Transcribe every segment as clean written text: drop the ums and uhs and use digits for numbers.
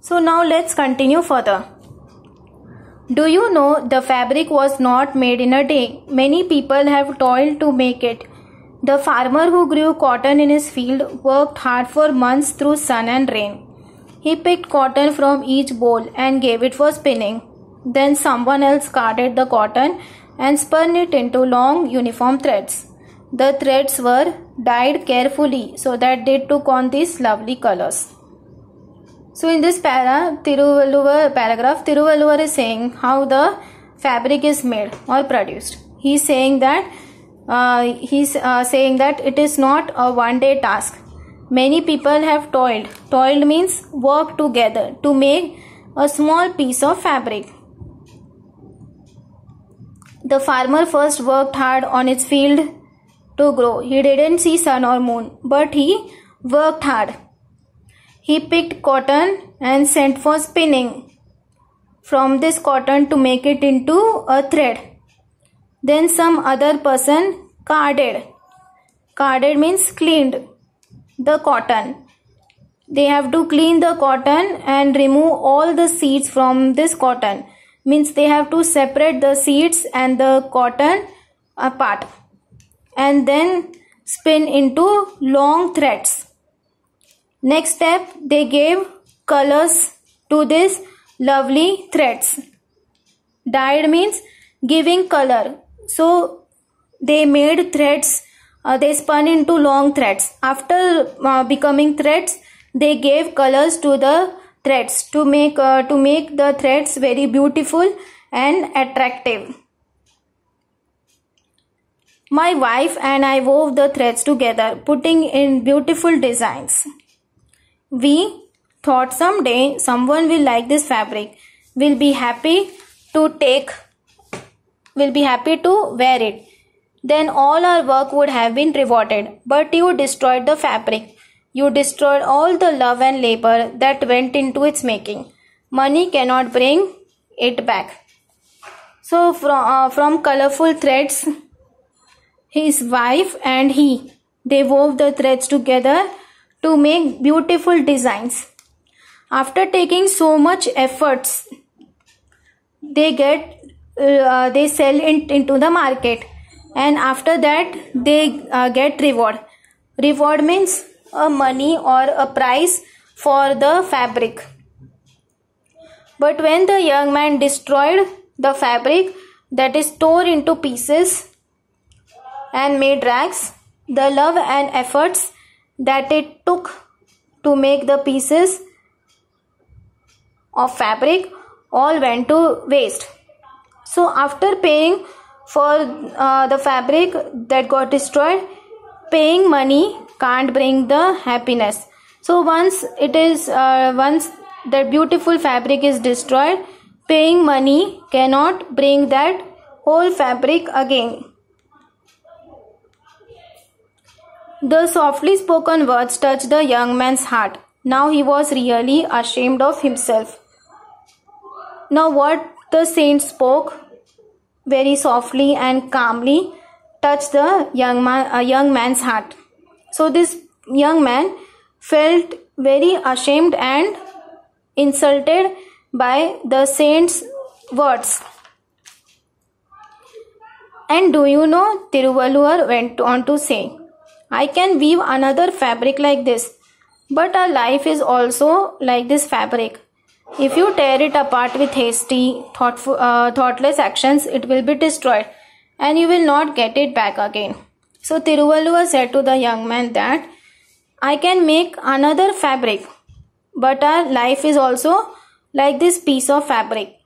So now let's continue further. Do you know the fabric was not made in a day? Many people have toiled to make it. The farmer who grew cotton in his field worked hard for months through sun and rain. He picked cotton from each boll and gave it for spinning. Then someone else carded the cotton and spun it into long uniform threads. The threads were dyed carefully so that they took on these lovely colors. So in this paragraph, Thiruvalluvar is saying how the fabric is made or produced. He's saying that it is not a one-day task. Many people have toiled. Toiled means work together to make a small piece of fabric. The farmer first worked hard on his field to grow. He didn't see sun or moon, but he worked hard. He picked cotton and sent for spinning from this cotton to make it into a thread. Then some other person carded. Carded means cleaned the cotton. They have to clean the cotton and remove all the seeds from this cotton. Means they have to separate the seeds and the cotton apart. And then spin into long threads. Next step, they gave colors to these lovely threads. Dyed means giving color. So they made threads, they spun into long threads. After becoming threads, they gave colors to the threads to make the threads very beautiful and attractive. My wife and I wove the threads together, putting in beautiful designs. We thought someday someone will like this fabric, will be happy to wear it. Then all our work would have been rewarded. But you destroyed the fabric. You destroyed all the love and labor that went into its making. Money cannot bring it back. So from colorful threads, his wife and they wove the threads together to make beautiful designs. After taking so much efforts, they sell it into the market, and after that they get reward. Reward means a money or a price for the fabric. But when the young man destroyed the fabric, that is tore into pieces and made rags, the love and efforts that it took to make the pieces of fabric all went to waste. So after paying for the fabric that got destroyed, paying money can't bring the happiness. So once that beautiful fabric is destroyed, paying money cannot bring that whole fabric again. The softly spoken words touched the young man's heart. Now he was really ashamed of himself. Now what the saint spoke very softly and calmly touched the young man's heart. So this young man felt very ashamed and insulted by the saint's words. And do you know, Thiruvalluvar went on to say, I can weave another fabric like this, but our life is also like this fabric. If you tear it apart with hasty, thoughtless actions, it will be destroyed and you will not get it back again. So Thiruvalluvar said to the young man that I can make another fabric, but our life is also like this piece of fabric.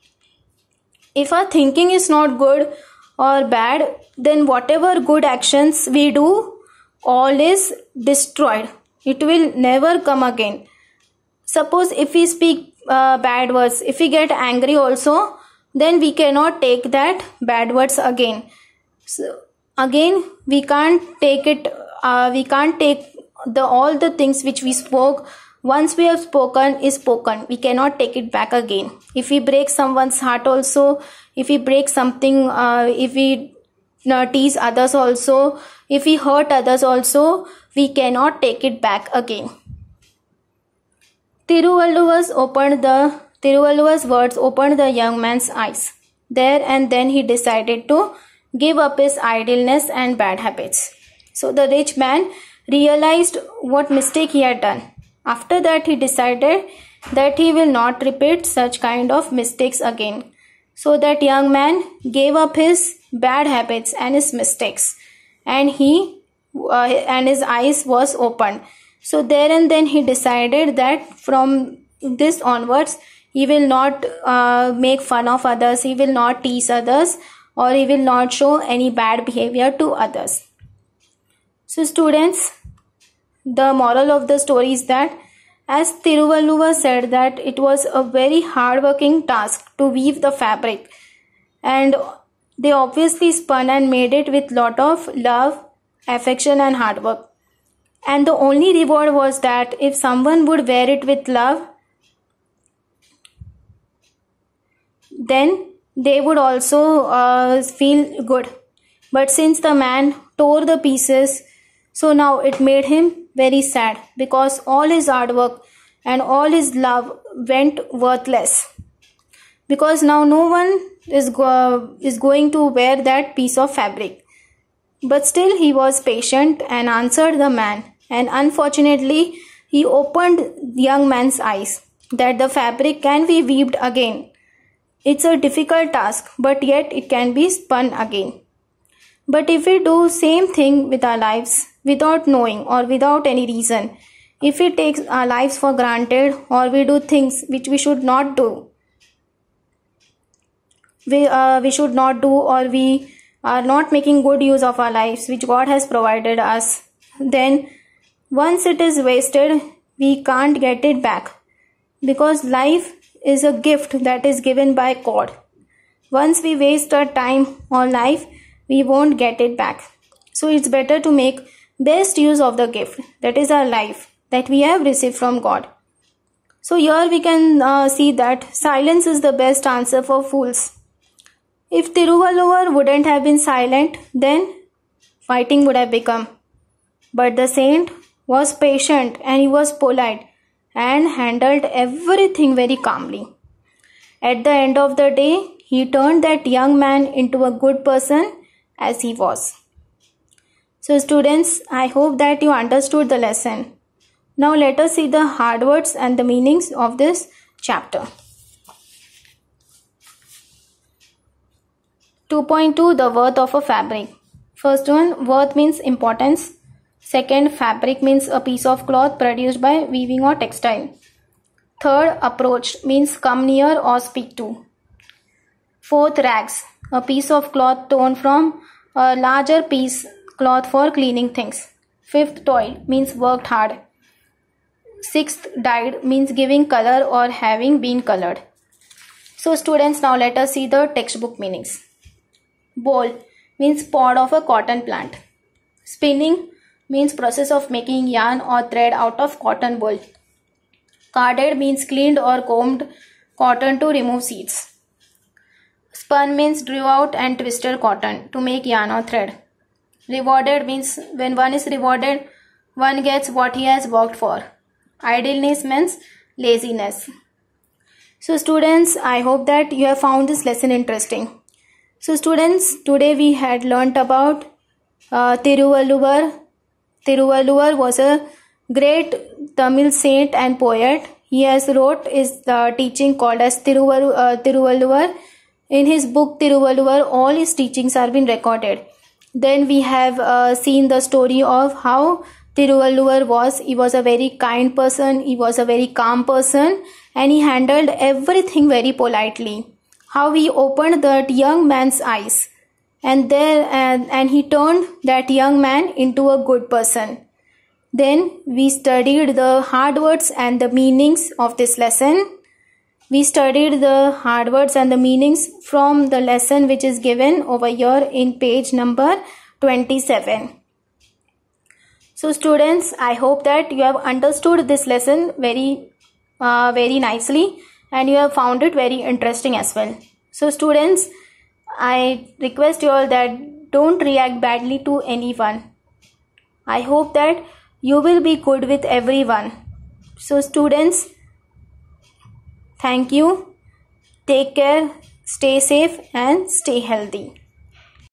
If our thinking is not good or bad, then whatever good actions we do, all is destroyed. It will never come again. Suppose if we speak bad words, if we get angry also, then we cannot take that bad words again. So again we can't take it. We can't take all the things which we spoke. Once we have spoken is spoken. We cannot take it back again. If we break someone's heart also, if we break something, if we tease others also, if we hurt others also, we cannot take it back again. Tiruvalluvar's words opened the young man's eyes. There and then he decided to give up his idleness and bad habits. So the rich man realized what mistake he had done. After that, he decided that he will not repeat such kind of mistakes again. So that young man gave up his bad habits and his mistakes, and his eyes was opened. So there and then he decided that from this onwards he will not make fun of others, he will not tease others, or he will not show any bad behavior to others. So students, the moral of the story is that, as Tiruvalluvar said, that it was a very hard-working task to weave the fabric, and they obviously spun and made it with lot of love, affection and hard work. And the only reward was that if someone would wear it with love, then they would also feel good. But since the man tore the pieces, so now it made him very sad, because all his hard work and all his love went worthless, because now no one is going to wear that piece of fabric. But still he was patient and answered the man, and unfortunately he opened the young man's eyes that the fabric can be weaved again. It's a difficult task, but yet it can be spun again. But if we do same thing with our lives without knowing or without any reason, if we take our lives for granted, or we do things which we should not do, or we are not making good use of our lives which God has provided us, then once it is wasted, we can't get it back, because life is a gift that is given by God. Once we waste our time or life, we won't get it back. So it's better to make best use of the gift, that is our life, that we have received from God. So here we can see that silence is the best answer for fools. If Tiruvalluvar wouldn't have been silent, then fighting would have become. But the saint was patient and he was polite and handled everything very calmly. At the end of the day, he turned that young man into a good person as he was. So students, I hope that you understood the lesson. Now let us see the hard words and the meanings of this chapter. 2.2 The worth of a fabric. First one, worth means importance. Second, fabric means a piece of cloth produced by weaving or textile. Third, approach means come near or speak to. Fourth, rags, a piece of cloth torn from a larger piece cloth for cleaning things. Fifth, toil means worked hard. Sixth, dyed means giving color or having been colored. So students, now let us see the textbook meanings. Boll means pod of a cotton plant. Spinning means process of making yarn or thread out of cotton wool. Carded means cleaned or combed cotton to remove seeds. Spun means drew out and twisted cotton to make yarn or thread. Rewarded means when one is rewarded, one gets what he has worked for. Idleness means laziness. So students, I hope that you have found this lesson interesting. So students, today we had learnt about Tiruvalluvar. Tiruvalluvar was a great Tamil saint and poet. He has wrote his teaching called as Tiruvalluvar. In his book Tiruvalluvar, all his teachings are been recorded. Then we have seen the story of how Tiruvalluvar was. He was a very kind person, he was a very calm person, and he handled everything very politely. How he opened that young man's eyes, and he turned that young man into a good person. Then we studied the hard words and the meanings of this lesson. We studied the hard words and the meanings from the lesson which is given over here in page number 27. So students, I hope that you have understood this lesson very nicely, and you have found it very interesting as well. So students, I request you all that don't react badly to anyone. I hope that you will be good with everyone. So students, Thank you. Take care, stay safe and stay healthy.